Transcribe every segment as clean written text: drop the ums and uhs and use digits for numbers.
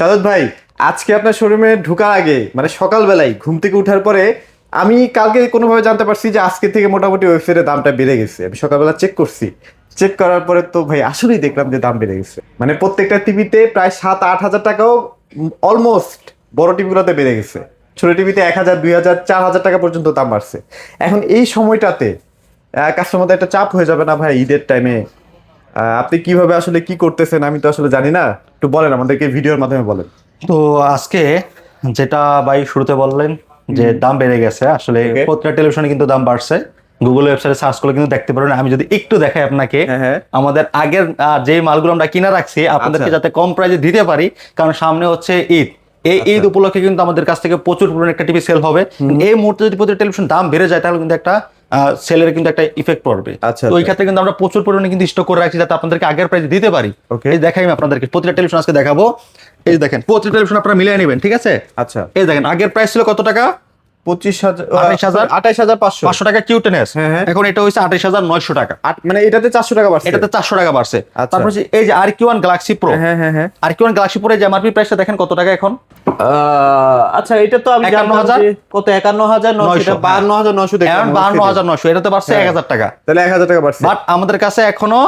সাদত ভাই, আজকে আপনার শোরুমে ঢোকার আগে মানে সকালবেলায় ঘুম থেকে ওঠার পরে আমি কালকে কোনোভাবে জানতে পারছি যে আজকে থেকে মোটামুটি ওয়েবসাইটের দামটা বেড়ে গেছে। আমি সকালবেলা চেক করছি, চেক করার পরে তো ভাই আসলেই দেখলাম যে দাম বেড়ে গেছে। মানে প্রত্যেকটা টিভিতে প্রায় 7-8 হাজার টাকাও অলমোস্ট বড় টিভিগুলোতে বেড়ে গেছে। ছোট টিভিতে 1,000, 2,000, 4,000 টাকা পর্যন্ত দাম বাড়ছে। এখন এই সময়টাতে কাস্টমারদের একটা চাপ হয়ে যাবে না ভাই ঈদের টাইমে? আপনি কিভাবে আসলে কি করতেছেন আমি তো আসলে জানি না, একটু বলেন আমাদেরকে, ভিডিওর মাধ্যমে বলেন। তো আজকে যেটা ভাই শুরুতে বললেন যে দাম বেড়ে গেছে, আসলে Okay. প্রত্যেকটা টেলিভিশনে কিন্তু দাম বাড়ছে। গুগল ওয়েবসাইটে সার্চ করলে কিন্তু দেখতে পারবেন। আমি যদি একটু দেখাই আপনাকে, হ্যাঁ। আমাদের আগের যে মালগুলো আমরা কিনা রাখছি আপনাদেরকে আচ্ছা। যাতে কম প্রাইসে দিতে পারি, কারণ সামনে হচ্ছে ঈদ। এই ঈদ উপলক্ষে কিন্তু আমাদের কাছ থেকে প্রচুর পরিমাণে একটা টিভি সেল হবে। এই মুহূর্তে যদি প্রতি টেলিভিশন দাম বেড়ে যায় তাহলে কিন্তু একটা সেলের কিন্তু একটা ইফেক্ট পড়বে। আচ্ছা, তো ওই আচ্ছা। ক্ষেত্রে কিন্তু আমরা প্রচুর পরিমাণে কিন্তু স্টক করে রাখছি যাতে আপনাদেরকে আগের প্রাইসে দিতে পারি। Okay. এই দেখাই আমি আপনাদেরকে প্রতিটা টেলিভিশন আজকে দেখাবো। এই দেখেন প্রতিটা টেলিভিশন আপনারা মিলিয়ে নেবেন, ঠিক আছে? আচ্ছা। এই দেখেন আগের প্রাইস ছিল কত টাকা? 25,000, 28,000, 28,500। 500 টাকা কিউটেনেস। হ্যাঁ। এখন এটা হচ্ছে 28,900 টাকা। মানে এটাতে 400 টাকা বাড়ছে। এটাতে 400 টাকা বাড়ছে। আচ্ছা। তারপর হচ্ছে এই যে RQ1 গ্যালাক্সি প্রো, হ্যাঁ। RQ1 গ্যালাক্সি প্রো যে এমআরপি প্রাইসটা দেখেন কত টাকা এখন? আচ্ছা, এটা তো আমি জানতাম 51,000, যে কত 51,900, 52,900 দেখলাম। 52,900, এটাতে বাড়ছে 1,000 টাকা। তাহলে 1,000 টাকা বাড়ছে। বাট আমাদের কাছে এখনো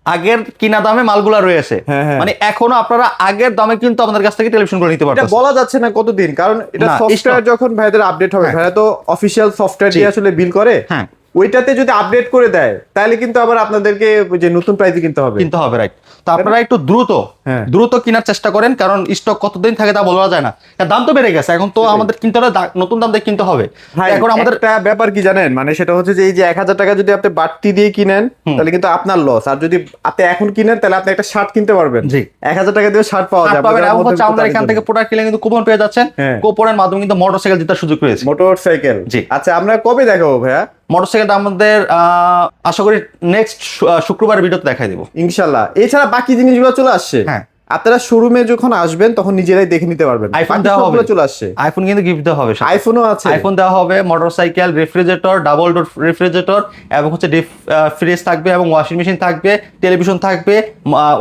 আগের কিনা দামে মালগুলা রয়েছে। হ্যাঁ। মানে এখনো আপনারা আগের দামে কিন্তু আমাদের কাছ থেকে টেলিভিশনগুলো নিতে এটা পারবেন। বলা যাচ্ছে না কতদিন, কারণ এটা না, সফটওয়্যার stock। যখন ভাইদের আপডেট হবে, হ্যাঁ। ভাইরা তো অফিসিয়াল সফটওয়্যার দিয়ে আসলে বিল করে। হ্যাঁ। ওইটাতে যদি আপডেট করে দেয় তাহলে কিন্তু আবার আপনাদেরকে ওই যে নতুন প্রাইসে কিনতে হবে। কিনতে হবে, রাইট? তো আপনারা একটু হ্যাঁ। দ্রুত কেনার চেষ্টা করেন, কারণ স্টক কতদিন থাকে তা বলা যায় না। কারণ দাম তো বেড়ে গেছে, এখন তো আমাদের কিনতে হলে নতুন দাম দিয়ে কিনতে হবে। ভাই এখন আমাদের একটা ব্যাপার কি জানেন, মানে সেটা হচ্ছে যে এই যে 1,000 টাকা যদি আপনি বাড়তি দিয়ে কিনেন তাহলে কিন্তু আপনার লস। আর যদি আপনি এখন কিনেন তাহলে আপনি একটা শার্ট কিনতে পারবেন। জি। 1,000 টাকা দিয়ে শার্ট পাওয়া যায়। পাবেন। এবং হচ্ছে আমাদের এখান থেকে প্রোডাক্ট কিনলে কিন্তু কুপন পেয়ে যাচ্ছেন। হ্যাঁ। কুপনের মাধ্যমে কিন্তু মোটরসাইকেল জেতার সুযোগ রয়েছে। মোটরসাইকেল। জি। আচ্ছা, আমরা কবে দেখাবো ভাইয়া মোটরসাইকেলটা আমাদের আশা করি নেক্সট শুক্রবার ভিডিওতে দেখাই দেবো ইনশাল্লাহ? এছাড়া বাকি জিনিসগুলো চলে আসছে। হ্যাঁ। আপনারা শোরুমে যখন আসবেন তখন নিজেরাই দেখে নিতে পারবেন। আইফোন বাকি দেওয়া সবগুলো হবে, চলে আসছে। আইফোন কিন্তু গিফট দেওয়া হবে। আইফোনও আছে। আইফোন দেওয়া হবে, motorcycle, refrigerator, double door refrigerator, এবং হচ্ছে ডিপ ফ্রিজ থাকবে, এবং ওয়াশিং মেশিন থাকবে, টেলিভিশন থাকবে,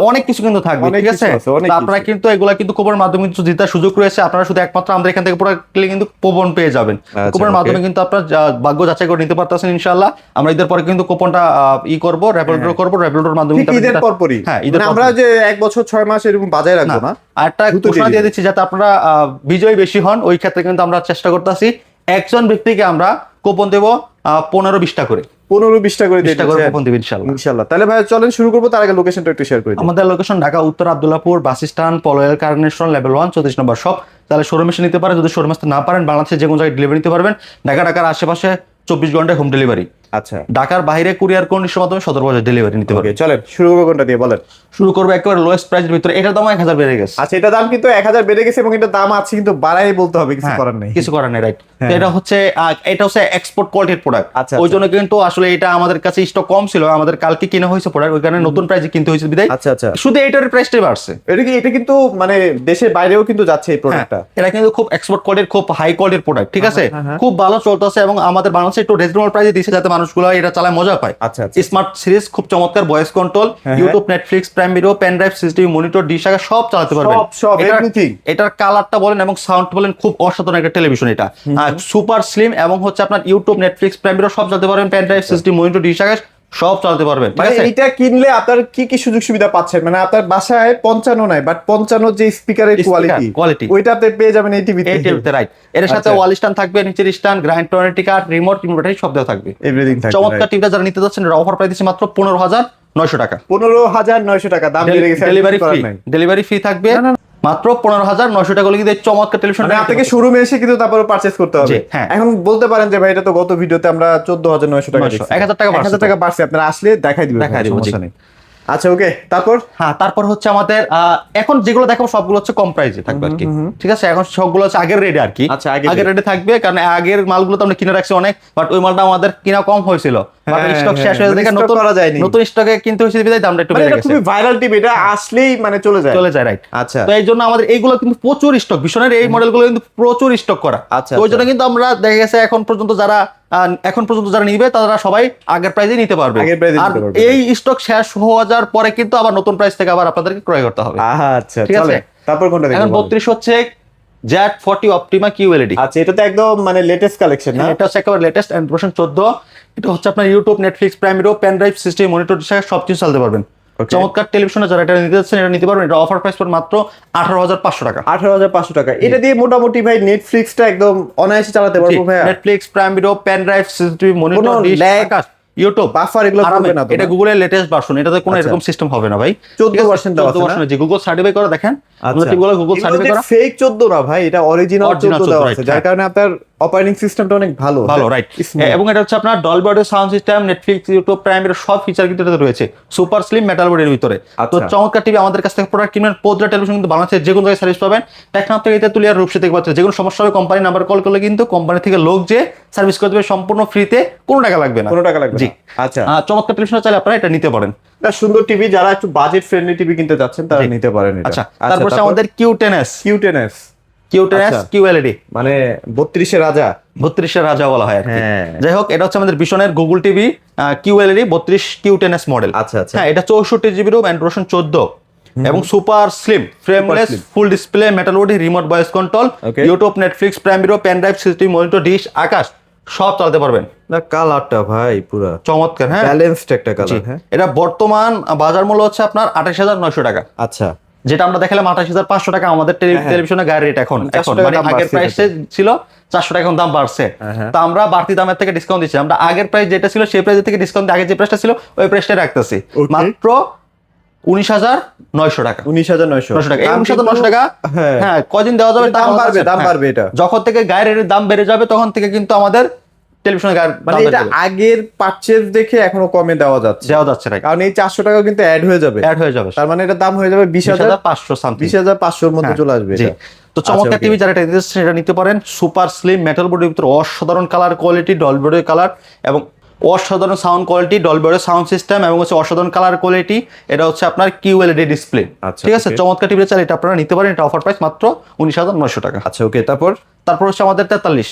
অনেক কিছু কিন্তু থাকবে, অনেক ঠিক কিছু আছে? আছে, অনেক তো আপনারা কিছু। কিন্তু এগুলা কিন্তু কুপনের মাধ্যমে কিন্তু জেতার সুযোগ রয়েছে। আপনারা শুধু একমাত্র আমাদের এখান থেকে প্রোডাক্ট কিনলে কিন্তু কুপন পেয়ে যাবেন। আচ্ছা, কুপনের okay। মাধ্যমে কিন্তু আপনারা ভাগ্য যাচাই করে নিতে পারতেছেন ইনশাআল্লাহ। আমরা ঈদের পরে কিন্তু কুপনটা করব, র্যাপিড ড্র করব, র্যাপিড ড্রর মাধ্যমে ঠিক ঈদের পরপরই। হ্যাঁ, ঈদের মানে আমরা যে 1 বছর 6 মাস এরকম বাজায় রাখবো না। আর একটা ঘোষণা দিয়ে দিচ্ছি যাতে আপনারা বিজয়ী বেশি হন, ওই ক্ষেত্রে কিন্তু আমরা চেষ্টা করতেছি একজন ব্যক্তিকে আমরা কুপন দেব 15-20 টাকা করে। 15-20 টাকা করে 20 টাকা করে কুপন দেব ইনশাআল্লাহ। ইনশাআল্লাহ। তাহলে ভাই চলেন শুরু করবো, তার আগে লোকেশনটা একটু শেয়ার করে দিন। আমাদের লোকেশন ঢাকা উত্তর Abdullahpur bus stand, Polwel carnation, level 1, 34 নম্বর শপ। তাহলে শোরুমে এসে নিতে পারেন। যদি শোরুমে আসতে না পারেন, বাংলাদেশের যে কোনো জায়গায় ডেলিভারি নিতে পারবেন। ঢাকার আশেপাশে 24 ঘন্টায় হোম ডেলিভারি। আচ্ছা। ঢাকার বাইরে কুরিয়ার কন্ডিশনের মাধ্যমে সদর বাজার ডেলিভারি নিতে ওকে, পারবেন। চলেন শুরু করবো কোনটা দিয়ে বলেন। শুরু করবো একেবারে লোয়েস্ট প্রাইসের ভিতরে। এটার দাম 1,000 বেড়ে গেছে। আচ্ছা, এটা দাম কিন্তু 1,000 বেড়ে গেছে এবং এটা দাম আছে কিন্তু বাড়াই বলতে হবে, কিছু করার নেই। কিছু করার নেই, রাইট? হ্যাঁ। এটা হচ্ছে এক্সপোর্ট কোয়ালিটির প্রোডাক্ট। আচ্ছা, ওই জন্য কিন্তু আসলে এটা আমাদের কাছে স্টক কম ছিল, আমাদের কালকে কিনা হয়েছে প্রোডাক্ট, ওই কারণে নতুন প্রাইসে কিনতে হয়েছে বিদায়। আচ্ছা। শুধু এটার প্রাইসটাই বাড়ছে। এটা কিন্তু মানে দেশের বাইরেও কিন্তু যাচ্ছে এই প্রোডাক্টটা। এটা কিন্তু খুব এক্সপোর্ট কোয়ালিটির, খুব হাই কোয়ালিটির প্রোডাক্ট, ঠিক আছে? খুব ভালো চলতেছে এবং আমাদের বাংলাদেশে একটু রিজনেবল প্রাইসে দিচ্ছে যাতে মানুষগুলো এটা চালায় মজা পায়। আচ্ছা। স্মার্ট সিরিজ খুব চমৎকার, voice control, YouTube, Netflix, prime video, pen drive, CCTV, monitor, dish আকার সব চালাতে পারবেন। সব এভরিথিং। এটার কালারটা বলেন এবং সাউন্ড বলেন, খুব অসাধারণ একটা টেলিভিশন এটা। সুপার স্লিম, এবং হচ্ছে আপনার ইউটিউব, নেটফ্লিক্স, প্রাইম ভিডিও সব চালাতে পারবেন। Pen drive, CCTV, monitor, dish আকার সব চালাতে পারবেন, ঠিক মানে আছে? এটা কিনলে আপনার কি কি সুযোগ সুবিধা পাচ্ছেন? মানে আপনার বাসায় 55 নাই, বাট 55 যে স্পিকারের কোয়ালিটি ওইটা আপনি পেয়ে যাবেন এই টিভিতে। রাইট। এর সাথে ওয়াল স্ট্যান্ড থাকবে, নিচের স্ট্যান্ড, গ্রাইন্ড টোনারিটি কার্ড, রিমোট সব দেওয়া থাকবে। এভরিথিং থাকবে। চমৎকার টিভিটা যারা নিতে যাচ্ছেন এটা অফার প্রাইস দিচ্ছে মাত্র 15,900 টাকা। 15,900 টাকা দাম বেড়ে গেছে। ডেলিভারি ফ্রি থাকবে মাত্র 15,900 টাকা হলে কিন্তু চমৎকার টেলিভিশন আপনাকে শোরুমে এসে কিন্তু তারপরে পারচেজ করতে হবে। এখন বলতে পারেন যে ভাই এটা তো গত ভিডিওতে আমরা 14,900 টাকা দিয়েছি। 1,000 টাকা বাড়ছে। আপনারা আসলে দেখাই দিবেন, সমস্যা নেই। আচ্ছা, ওকে। তারপর হচ্ছে আমাদের এখন যেগুলো দেখাবো সবগুলো হচ্ছে কম প্রাইসে থাকবে আর কি, ঠিক আছে? এখন সবগুলো হচ্ছে আগের রেটে আর কি। আচ্ছা, আগের রেটে থাকবে, কারণ আগের মালগুলো তো আমরা কিনে রাখছি অনেক, বাট ওই মালটা আমাদের কিনা কম হয়েছিল, বাট স্টক শেষ হয়ে দেখে নতুন স্টকে কিনতে হয়েছে বিধায় দামটা একটু বেড়ে গেছে। খুবই ভাইরাল টিভি, এটা আসলেই মানে চলে যায়, রাইট? আচ্ছা। তো এই জন্য আমাদের এইগুলো কিন্তু প্রচুর স্টক, ভীষণের এই মডেলগুলো কিন্তু প্রচুর স্টক করা। আচ্ছা। তো ওই জন্য কিন্তু আমরা দেখা গেছে এখন পর্যন্ত যারা নিবে তারা সবাই আগের প্রাইসে নিতে পারবে। আর এই স্টক শেষ হওয়ার পরে কিন্তু আবার নতুন প্রাইস থেকে আবার আপনাদেরকে ক্রয় করতে হবে। আচ্ছা, ঠিক আছে? তারপর কোনটা দেখবো এখন 32 হচ্ছে Z40 Optima QLED। আচ্ছা, এটা তো একদম মানে লেটেস্ট কালেকশন না? এটা হচ্ছে একেবারে লেটেস্ট অ্যান্ড ভার্সন 14। এটা হচ্ছে আপনার YouTube, Netflix, prime video, pen drive, system, monitor সবকিছু চালাতে পারবেন। Okay. চমৎকার টেলিভিশনে যারা এটা নিতে যাচ্ছেন এটা নিতে পারবেন। এটা অফার প্রাইস পড়বে মাত্র 18,500 টাকা। 18,500 টাকা। এটা দিয়ে মোটামুটি ভাই নেটফ্লিক্সটা একদম অনায়াসে চালাতে পারবো ভাই। Netflix, prime video, pen drive, CCTV, monitor, কোনো dish, lag, Akash, YouTube buffer এগুলো করবে না তো? এটা গুগলের লেটেস্ট ভার্সন, এটাতে কোনো আচ্ছা। এরকম সিস্টেম হবে না ভাই। 14% দেওয়া আছে না? 14% যে গুগল সার্টিফাই করা দেখেন, আমাদের আচ্ছা, টিপগুলো গুগল সার্টিফাই করা। ফেক 14 না ভাই, এটা অরিজিনাল 14 দেওয়া আছে, যার right, কারণে আপনার অপারেটিং সিস্টেমটা অনেক ভালো। ভালো, রাইট। এবং এটা হচ্ছে আপনার Dolby audio sound system, Netflix, YouTube, prime এর সব ফিচার কিন্তু এটাতে রয়েছে। সুপার স্লিম মেটাল বডির ভিতরে। তো আচ্ছা। চমৎকার টিভি আমাদের কাছ থেকে প্রোডাক্ট কিনবেন, পদ্রা টেলিভিশন কিন্তু বাংলাদেশের যে কোনো জায়গায় সার্ভিস পাবেন। টেকনাফ থেকে তেতুলিয়া, রূপসী থেকে পাচ্ছেন। যে কোনো সমস্যা হবে কোম্পানি নাম্বার কল করলে কিন্তু কোম্পানি থেকে লোক যে সার্ভিস করে দেবে সম্পূর্ণ ফ্রিতে, কোনো টাকা লাগবে না। কোনো টাকা লাগবে জি। না। আচ্ছা, চমৎকার টেলিভিশন চাইলে আপনারা এটা নিতে পারেন। এটা সুন্দর টিভি, যারা একটু বাজেট ফ্রেন্ডলি টিভি কিনতে যাচ্ছেন তারা জি। নিতে পারেন এটা। আচ্ছা, তারপর আমাদের Q10s আচ্ছা। QLED, মানে 32 রাজা। 32 রাজা বলা হয় আর কি। হ্যাঁ। যাই হোক, এটা হচ্ছে আমাদের ভীষণের Google TV QLED 32 Q10s model. আচ্ছা, আচ্ছা। হ্যাঁ, এটা 64 জিবি রোম, অ্যান্ড্রয়েড 14 এবং super slim frameless slim। Full display metal body, remote voice control, Okay। YouTube, Netflix, prime video, pen drive, system, monitor, dish, Akash সব চালাতে পারবেন। না, কালারটা ভাই পুরো চমৎকার। হ্যাঁ, ব্যালেন্সড একটা জি। কালার। হ্যাঁ, এটা বর্তমান বাজার মূল্য হচ্ছে আপনার 28,900 টাকা। আচ্ছা। যেটা আমরা দেখালাম 28,500 টাকা আমাদের হ্যাঁ। টেলিভিশনে গায়ের রেট এখন 400 এখন টাকা মানে দাম আগের বাড়ছে প্রাইসে ছিল 400 টাকা, এখন দাম বাড়ছে। হ্যাঁ। তো আমরা বাড়তি দামের থেকে ডিসকাউন্ট দিচ্ছি। আমরা আগের প্রাইস যেটা ছিল সেই প্রাইস থেকে ডিসকাউন্ট আগে যে প্রাইসটা ছিল ওই প্রাইসটা রাখতেছি Okay। মাত্র 19,900 টাকা। 19,900 টাকা। এই 19,900 টাকা হ্যাঁ। হ্যাঁ কদিন দেওয়া যাবে? দাম বলা বাড়বে, যাচ্ছে না। দাম হ্যাঁ। বাড়বে এটা। যখন থেকে গায়ের রেটের দাম বেড়ে যাবে তখন থেকে কিন্তু আমাদের টেলিভিশনের গায়ের মানে দাম এটা বেড়ে যাবে। আগের পারচেজ দেখে এখনো কমে দেওয়া যাচ্ছে, দেওয়া যাচ্ছে না, কারণ এই 400 টাকা কিন্তু অ্যাড হয়ে যাবে। অ্যাড হয়ে যাবে। তার মানে এটা দাম হয়ে যাবে 20,500 সামথিং। 20,500 এর মধ্যে চলে আসবে জি। এটা। তো চমৎকার আচ্ছা, টিভি যারা এটা নিতে চাচ্ছেন এটা নিতে পারেন। সুপার স্লিম মেটাল বডির ভিতরে অসাধারণ colour quality, Dolby audio colour এবং অসাধারণ sound quality, Dolby audio sound system এবং হচ্ছে অসাধারণ কালার কোয়ালিটি। এটা হচ্ছে আপনার QLED ডিসপ্লে। আচ্ছা, ঠিক আছে, okay। চমৎকার টিভি চাইলে এটা আপনারা নিতে পারেন। এটা অফার প্রাইস মাত্র 19,900 টাকা। আচ্ছা, ওকে। তারপর হচ্ছে আমাদের 43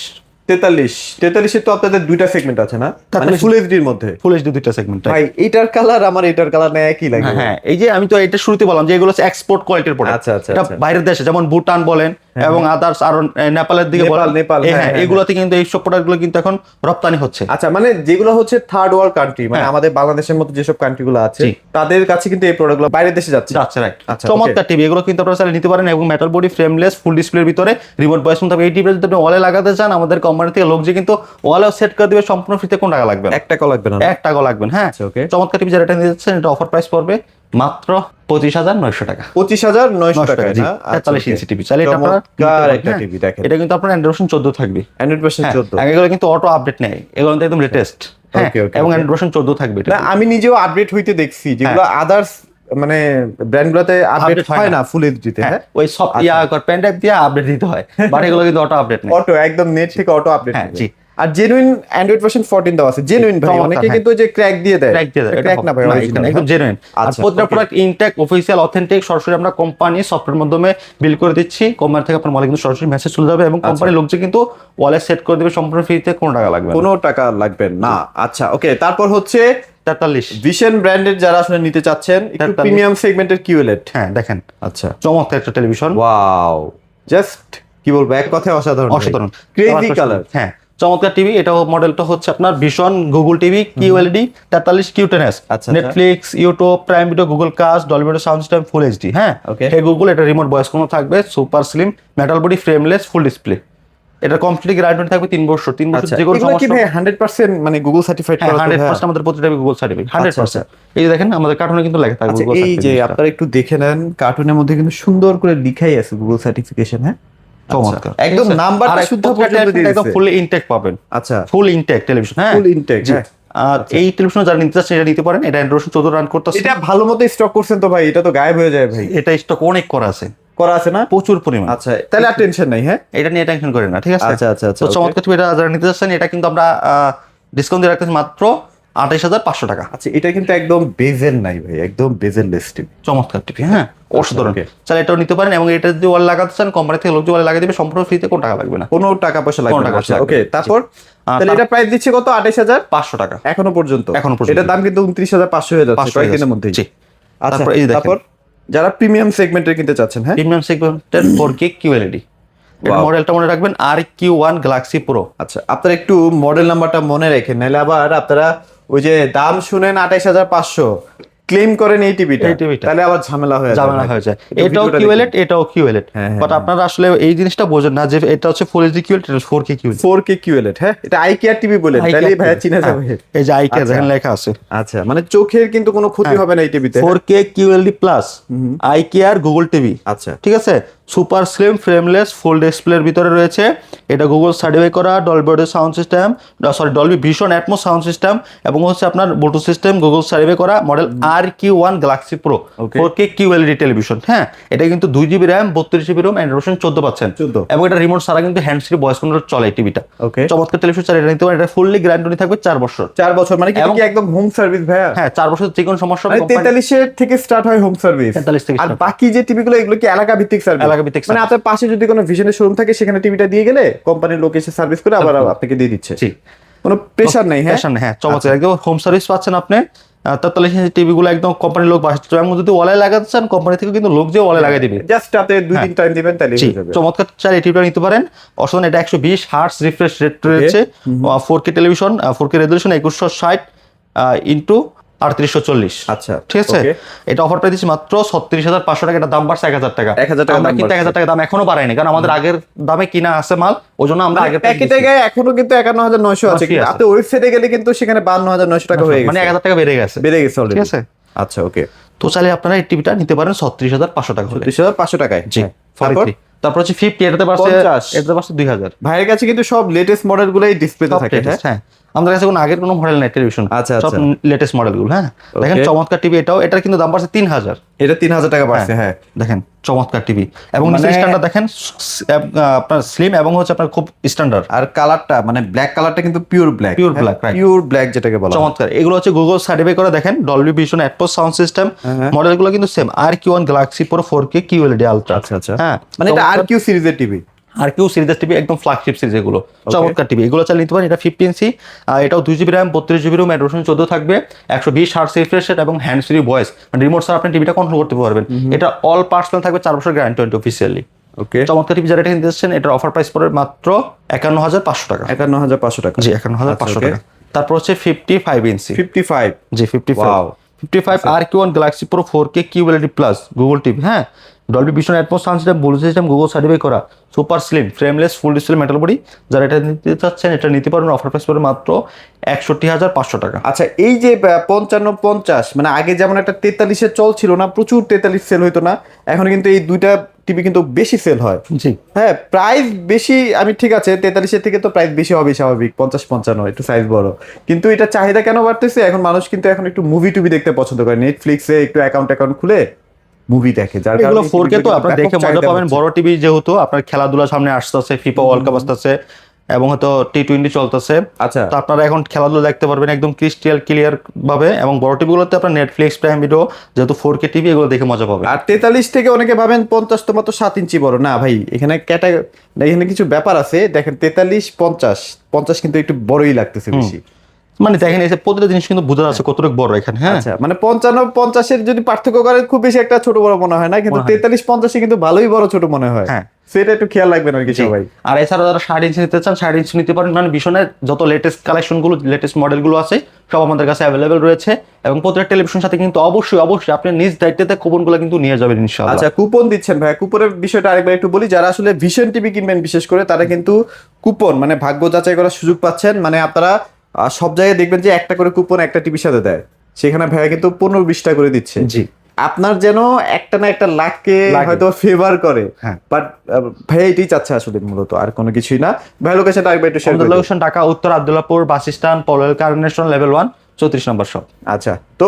তো আপনাদের দুইটা সেগমেন্ট আছে না, মানে 43 ফুল এইচডির মধ্যে? ফুল এইচডি দুইটা সেগমেন্ট। ভাই এটার কালার আমার এটার কালার না একই লাগে। হ্যাঁ, এই যে আমি তো এটা শুরুতে বললাম যে এগুলো হচ্ছে এক্সপোর্ট কোয়ালিটির প্রোডাক্ট। আচ্ছা, আচ্ছা, এটা আচ্ছা। বাইরের দেশে যেমন ভুটান বলেন এবং আদার্স আরো নেপালের দিকে বলেন, নেপাল, হ্যাঁ হ্যাঁ, এগুলোতে কিন্তু এইসব প্রোডাক্টগুলো কিন্তু এখন রপ্তানি হচ্ছে। আচ্ছা, মানে যেগুলো হচ্ছে থার্ড ওয়ার্ল্ড কান্ট্রি, মানে হ্যাঁ। আমাদের বাংলাদেশের মতো যেসব কান্ট্রিগুলো আছে জি। তাদের কাছে কিন্তু এই প্রোডাক্টগুলো বাইরের দেশে যাচ্ছে। রাইট। আচ্ছা, চমৎকার টিভি, এগুলো কিন্তু আপনারা চাইলে নিতে পারেন এবং মেটাল বডি, ফ্রেমলেস, ফুল ডিসপ্লের ভিতরে রিমোট ভয়েস শুনতে হবে। এই টিভি যদি আপনি ওয়ালে লাগাতে চান আমাদের কোম্পানি থেকে লোক যে কিন্তু ওয়ালেও সেট করে দিবে সম্পূর্ণ ফ্রিতে। কোন টাকা লাগবে না, 1 টাকা লাগবে না। 1 টাকা লাগবে না। হ্যাঁ, আচ্ছা, okay। চমৎকার টিভি যারা এটা নিতে যাচ্ছেন এটা অফার প্রাইস পড়বে মাত্র 25,900 টাকা। 25,900 টাকা জি, না? 43 ইঞ্চি টিভি চাইলে এটা আপনারা নিতে চমৎকার পারেন। একটা হ্যাঁ, টিভি দেখেন। এটা কিন্তু আপনার অ্যান্ড্রয়েড 14 থাকবে। Android version 14। এগুলো কিন্তু অটো আপডেট নেই, এগুলো কিন্তু একদম লেটেস্ট। হ্যাঁ, Okay, okay, এবং okay। অ্যান্ড্রয়েড 14 থাকবে এটা। না, আমি নিজেও আপডেট হইতে দেখছি, যেগুলো আদার্স মানে ব্র্যান্ডগুলোতে আপডেট Update হয় হয় না। না ফুল এইচডিতে। হ্যাঁ, হ্যাঁ, ওই সব পেন ড্রাইভ দিয়ে আপডেট দিতে হয়, বাট এগুলো কিন্তু অটো আপডেট নেই। অটো একদম নেট থেকে অটো আপডেট। হ্যাঁ, জি। আর জেনুইন অ্যান্ড্রয়েড ভার্সন 14 দেওয়া আছে, জেনুইন ভাই। চমৎকার, অনেকে হ্যাঁ। কিন্তু যে ক্র্যাক দিয়ে দেয়, Track দিয়ে দেয়, এটা ক্র্যাক না ভাই, না, original, এখানে একদম জেনুইন। আর আচ্ছা, প্রত্যেকটা okay। Product intact, official, authentic, সরাসরি আমরা কোম্পানি সফটওয়্যার মাধ্যমে বিল করে দিচ্ছি। কোম্পানি থেকে আপনার মালিক কিন্তু সরাসরি মেসেজ চলে যাবে এবং কোম্পানির লোক যে কিন্তু ওয়ালেট সেট করে দেবে সম্পূর্ণ ফ্রিতে, কোনো টাকা লাগবে না। কোনো টাকা লাগবে না। আচ্ছা, ওকে। তারপর হচ্ছে 43। ভিশন ব্র্যান্ডের যারা আসলে নিতে চাচ্ছেন একটু 43 প্রিমিয়াম সেগমেন্টের QLED। হ্যাঁ, দেখেন আচ্ছা, চমৎকার একটা টেলিভিশন। ওয়াও, জাস্ট কি বলবো, এক কথায় অসাধারণ। অসাধারণ ক্রেজি কালার। হ্যাঁ, চমৎকার টিভি। এটা মডেলটা হচ্ছে আপনার ভীষণ গুগল টিভি QLED 43 Q10s। আচ্ছা। Netflix, YouTube, prime video, Google cast, Dolby audio sound system, full HD. হ্যাঁ, Okay। এই গুগল, এটা রিমোট ভয়েস কোনো থাকবে, super slim metal body, frameless, full display. এটা কমপ্লিটলি গ্যারান্টি থাকবে 3 বছর। 3 বছর আচ্ছা, যে কোনো এগুলো কি সমস্যা। ভাই 100% মানে গুগল সার্টিফাইড করা? তো 100% আমাদের প্রতিটা গুগল সার্টিফাইড 100%। এই যে দেখেন আমাদের কার্টুনে কিন্তু লেখা থাকে আচ্ছা, গুগল এই যে সার্টিফিকেট। আপনারা একটু দেখে নেন, কার্টুনের মধ্যে কিন্তু সুন্দর করে লিখাই আছে গুগল সার্টিফিকেশন। হ্যাঁ, চমৎকার, একদম নাম্বারটা শুদ্ধ পর্যন্ত দিয়ে একদম দিয়েছে। ফুল ইনটেক পাবেন। আচ্ছা, ফুল ইনটেক টেলিভিশন। হ্যাঁ, ফুল ইনটেক। জি। হ্যাঁ, আর এই টেলিভিশন যারা নিতে চাচ্ছেন এটা নিতে পারেন। এটা অ্যান্ড্রয়েড 14 রান করতেছে। এটা ভালো মতো স্টক করছেন তো ভাই? এটা তো গায়েব হয়ে যায় ভাই। এটা স্টক অনেক করা আছে, করা আছে না? প্রচুর পরিমাণ। আচ্ছা, তাহলে আর টেনশন নাই। হ্যাঁ, এটা নিয়ে টেনশন করেন না, ঠিক আছে? আচ্ছা, আচ্ছা, আচ্ছা, তো okay। চমৎকার টিভি যারা নিতে চাচ্ছেন এটা কিন্তু আমরা ডিসকাউন্ট দিয়ে রাখতেছি মাত্র 28,500 টাকা। আচ্ছা, এটা কিন্তু একদম বেজেল নাই ভাই, একদম বেজেল লেস টিভি। চমৎকার টিভি। হ্যাঁ, অসাধারণ। okay। চাইলে এটাও নিতে পারেন এবং এটা যদি ওয়াল লাগাতে চান কোম্পানি থেকে লোক যে ওয়াল লাগিয়ে দিবে সম্পূর্ণ ফ্রিতে, কোনো টাকা লাগবে না। কোনো টাকা পয়সা লাগবে কোনো না। টাকা পয়সা লাগবে ওকে, না। তারপর তাহলে এটা প্রাইস দিচ্ছে কত? 28,500 টাকা এখনো পর্যন্ত। এখনো পর্যন্ত। এটার দাম কিন্তু 29,500 হয়ে যাচ্ছে 500 কয়েকদিনের মধ্যেই। জি। আচ্ছা, তারপর এই যে দেখেন তারপর যারা প্রিমিয়াম সেগমেন্টের কিনতে চাচ্ছেন, হ্যাঁ প্রিমিয়াম সেগমেন্টের 4K QLED মডেলটা মনে রাখবেন RQ1 Galaxy Pro। আচ্ছা, আপনারা একটু মডেল নাম্বারটা মনে রেখেন, নাহলে আবার আপনারা ওই যে দাম শুনেন 28,500 ক্লেম করেন এই টিভিটা, তাহলে আবার ঝামেলা হয়ে যায়। এটাও QLED, এটাও QLED, বাট আপনারা আসলে এই জিনিসটা বোঝেন না যে এটা হচ্ছে ফুল এইচডি QLED, এটা 4K QLED। 4K QLED, হ্যাঁ এটা আইকেয়ার টিভি বলেন, তাহলে ভাইয়া চিনে যাবে। এই যে আইকেয়ার দেখেন লেখা আছে। আচ্ছা, মানে চোখের কিন্তু কোনো ক্ষতি হবে না এই টিভিতে। 4K QLED plus ICARE Google TV. আচ্ছা, ঠিক আছে, সুপার স্লিম ফ্রেমলেস ফুল ডিসপ্লের ভিতরে রয়েছে। এটা গুগল সার্টিফাই করা Dolby audio sound system, Dolby Vision Atmos sound system, এবং হচ্ছে আপনার ব্লুটুথ সিস্টেম গুগল সার্টিফাই করা model RQ1 Galaxy Pro 4K QLED television. হ্যাঁ, এটা কিন্তু 2GB RAM 32GB ROM Android version 14 পাচ্ছেন, এবং এটা রিমোট ছাড়া কিন্তু হ্যান্ড ফ্রি ভয়েস কন্ট্রোল চলে টিভিটা। চমৎকার টেলিভিশন চালিয়ে এটা নিতে পারেন। এটা ফুললি গ্যারান্টি থাকবে 4 বছর। 4 বছর মানে কি একদম হোম সার্ভিস ভাইয়া? হ্যাঁ, 4 বছর যে কোনো সমস্যা মানে 43 এর থেকে স্টার্ট হয় হোম সার্ভিস। 43 থেকে। আর বাকি যে টিভিগুলো এগুলো কি এলাকা ভিত্তিক সার্ভিস? এলাকা ভিত্তিক, মানে আপনার পাশে যদি কোনো ভিশনের শোরুম থাকে সেখানে টিভিটা দিয়ে গেলে কোম্পানির লোক এসে সার্ভিস করে আবার আপনাকে দিয়ে দিচ্ছে। কোনো প্রেসার নেই। হ্যাঁ, চমৎকার একদম হোম সার্ভিস পাচ্ছেন আপনি। 43 ইঞ্চি টিভি গুলো একদম কোম্পানির লোক বাসা, এবং যদি ওয়ালে লাগাতে চান কোম্পানি থেকে কিন্তু লোক যে ওয়ালে লাগিয়ে দিবে, জাস্ট আপনি 2-3 টাইম দিবেন তাহলে হয়ে যাবে। চমৎকার চাই এই টিভিটা নিতে পারেন। অসাধারণ, এটা 120 হার্টজ রিফ্রেশ রেট রয়েছে, 4K television, 4K resolution 2160 into 3840। আচ্ছা, ঠিক আছে। এটা অফার প্রাইস দিচ্ছি মাত্র 36,500 টাকা। এটা দাম বাড়ছে 1,000 টাকা। 1,000 টাকা আমরা কিন্তু 1,000 টাকা দাম এখনো বাড়াইনি, কারণ আমাদের আগের দামে কিনা আছে মাল, ওজন্য আমরা আগের প্যাকেটে গায়ে এখনো কিন্তু 51,900 আছে, কিন্তু আপনি ওয়েবসাইটে গেলে কিন্তু সেখানে 52,900 টাকা হয়ে গেছে, মানে 1,000 টাকা বেড়ে গেছে অলরেডি। ঠিক আছে। আচ্ছা, ওকে। তো চাইলে আপনারা এই টিভিটা নিতে পারেন 36,500 টাকা। 36,500 টাকায়। জি। তারপর হচ্ছে 50, এটাতে পারছে 2000। ভাইয়ের কাছে কিন্তু সব লেটেস্ট মডেলগুলোই ডিসপ্লেতে থাকে। হ্যাঁ, আমাদের কাছে কোনো আগের কোনো মডেল নাই টেলিভিশন, সব লেটেস্ট মডেলগুলো। হ্যাঁ, দেখেন চমৎকার টিভি। এটার কিন্তু দাম পাচ্ছে 3,000। এটা 3,000 টাকা পাচ্ছে। হ্যাঁ, দেখেন চমৎকার টিভি, এবং নিচে স্ট্যান্ডার্ড দেখেন আপনার স্লিম, এবং হচ্ছে আপনার খুব স্ট্যান্ডার্ড। আর কালারটা মানে ব্ল্যাক কালারটা কিন্তু পিওর ব্ল্যাক, যেটাকে বলা চমৎকার। এগুলো হচ্ছে গুগল সার্টিফাই করা, দেখেন Dolby Vision Atmos sound system. মডেলগুলো কিন্তু same RQ1 Galaxy Pro 4K QLED ultra. আচ্ছা, হ্যাঁ, মানে এটা RQ সিরিজের টিভি। RQ সিরিজের টিভি, একদম ফ্ল্যাগশিপ সিরিজ এগুলো। চমৎকার টিভি, এগুলো চালিয়ে নিতে পারেন। এটা 50 ইঞ্চি, এটাও 2GB RAM 32GB ROM Android version 14 থাকবে, 120 হার্টজ রিফ্রেশ রেট, এবং হ্যান্ড ফ্রি ভয়েস, মানে রিমোট ছাড়া আপনি টিভিটা কন্ট্রোল করতে পারবেন। এটা অল পার্টস থাকবে, 4 বছর গ্যারান্টি অফিসিয়ালি। ওকে, চমৎকার টিভি যারা এটা কিনতে যাচ্ছেন, এটার অফার প্রাইস পড়বে মাত্র 51,500 টাকা। 51,500 টাকা। জি, 51,500 টাকা। তারপর হচ্ছে 55 ইঞ্চি। 55? জি, 55 RQ1 Galaxy Pro 4K QLED plus Google TV. হ্যাঁ, Dolby Vision Atmos sound system, Bluetooth system Google certify করা, super slim frameless full display metal body. যারা এটা নিতে চাচ্ছেন এটা নিতে পারবেন। অফার প্রাইস পড়বে মাত্র 61,500 টাকা। আচ্ছা, এই যে 55-50, মানে আগে যেমন একটা 43-এর চল ছিল না, প্রচুর 43 সেল হইতো না, এখন কিন্তু এই দুইটা টিভি কিন্তু বেশি সেল হয়। জি, হ্যাঁ, প্রাইস বেশি, আমি ঠিক আছে 43-এর থেকে তো প্রাইস বেশি হবে স্বাভাবিক, 50-55 একটু সাইজ বড়, কিন্তু এটা চাহিদা কেন বাড়তেছে? এখন মানুষ কিন্তু এখন একটু মুভি টুভি দেখতে পছন্দ করে, নেটফ্লিক্সে একটু অ্যাকাউন্ট খুলে মুভি দেখে, যার কারণে 4K তো আপনারা দেখে মজা পাবেন। বড় টিভি যেহেতু আপনার খেলাধুলা সামনে আসতেছে, ফিফা ওয়ার্ল্ড কাপ আসতেছে, এবং হয়তো T20 চলতেছে। আচ্ছা, তো আপনারা এখন খেলাধুলা দেখতে পারবেন একদম ক্রিস্টাল ক্লিয়ার ভাবে, এবং বড় টিভিগুলোতে আপনার নেটফ্লিক্স প্রাইম ভিডিও, যেহেতু 4K টিভি, এগুলো দেখে মজা পাবেন। আর 43 থেকে অনেকে ভাবেন 50 তো মাত্র 7 ইঞ্চি বড়, না ভাই, এখানে এখানে কিছু ব্যাপার আছে। দেখেন 43-50 কিন্তু একটু বড়ই লাগতেছে বেশি। মানে দেখেন এই প্রতিটা জিনিস কিন্তু বোঝা যাচ্ছে কতটুকু বড় এখানে। হ্যাঁ, আচ্ছা, মানে 55-50-এর যদি পার্থক্য করে খুব বেশি একটা ছোট বড় মনে হয় না, কিন্তু 43-50 কিন্তু ভালোই বড় ছোট মনে হয়। হ্যাঁ, সেটা একটু খেয়াল রাখবেন আর কি সবাই। আর এছাড়া যারা 60 ইঞ্চি নিতে চান 60 ইঞ্চি নিতে পারেন, মানে ভীষণের যত লেটেস্ট কালেকশন গুলো, লেটেস্ট মডেল গুলো আছে সব আমাদের কাছে অ্যাভেলেবেল রয়েছে, এবং প্রত্যেকটা টেলিভিশন সাথে কিন্তু অবশ্যই আপনি নিজ দায়িত্বে কুপন গুলো কিন্তু নিয়ে যাবেন ইনশাআল্লাহ। আচ্ছা, কুপন দিচ্ছেন ভাই, কুপনের বিষয়টা আরেকবার একটু বলি। যারা আসলে ভিশন টিভি কিনবেন বিশেষ করে, তারা কিন্তু কুপন মানে ভাগ্য যাচাই করার সুযোগ পাচ্ছেন। মানে আপনারা সব জায়গায় দেখবেন যে একটা করে কুপন একটা টিভির সাথে দেয়, সেখানে ভাইয়া কিন্তু 15-20টা করে দিচ্ছে। জি, আপনার যেন একটা না একটা লাখকে হয়তো ফেভার করে, বাট ভাই এটাই চাচ্ছে আসলে মূলত, আর কোনো কিছুই না। ভাই লোকেশনটা আরেকবার একটু শেয়ার করুন। লোকেশন ঢাকা উত্তর Abdullahpur bus stand, Polwel carnation level 1 34 নম্বর শপ। আচ্ছা, তো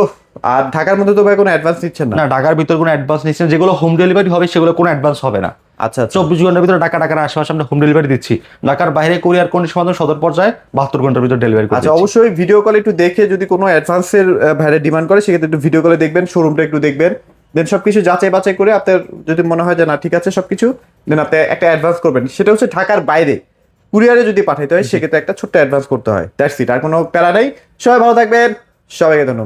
আর ঢাকার মধ্যে তো ভাই কোনো অ্যাডভান্স নিচ্ছেন না? না, ঢাকার ভিতর কোনো অ্যাডভান্স নিচ্ছেন, যেগুলো হোম ডেলিভারি হবে সেগুলো কোনো অ্যাডভান্স হবে না। আচ্ছা, 24 ঘন্টার ভিতরে ঢাকার আশেপাশে আমরা হোম ডেলিভারি দিচ্ছি। ঢাকার বাইরে কুরিয়ার কন্ডিশন মাধ্যমে সদর পর্যায়ে 72 ঘন্টার ভিতরে ডেলিভারি করছি। আচ্ছা, অবশ্যই ভিডিও কলে একটু দেখে, যদি কোনো অ্যাডভান্সের ভাইরে ডিমান্ড করে সেক্ষেত্রে একটু ভিডিও কলে দেখবেন, শোরুমটা একটু দেখবেন, দেন সবকিছু যাচাই বাছাই করে আপনার যদি মনে হয় যে না ঠিক আছে সবকিছু, দেন আপনি একটা অ্যাডভান্স করবেন। সেটা হচ্ছে ঢাকার বাইরে কুরিয়ারে যদি পাঠাইতে হয় সেক্ষেত্রে একটা ছোট্ট অ্যাডভান্স করতে হয়, দ্যাটস ইট, আর কোনো প্যারা নেই। সবাই ভালো থাকবেন, সবাইকে ধন্যবাদ।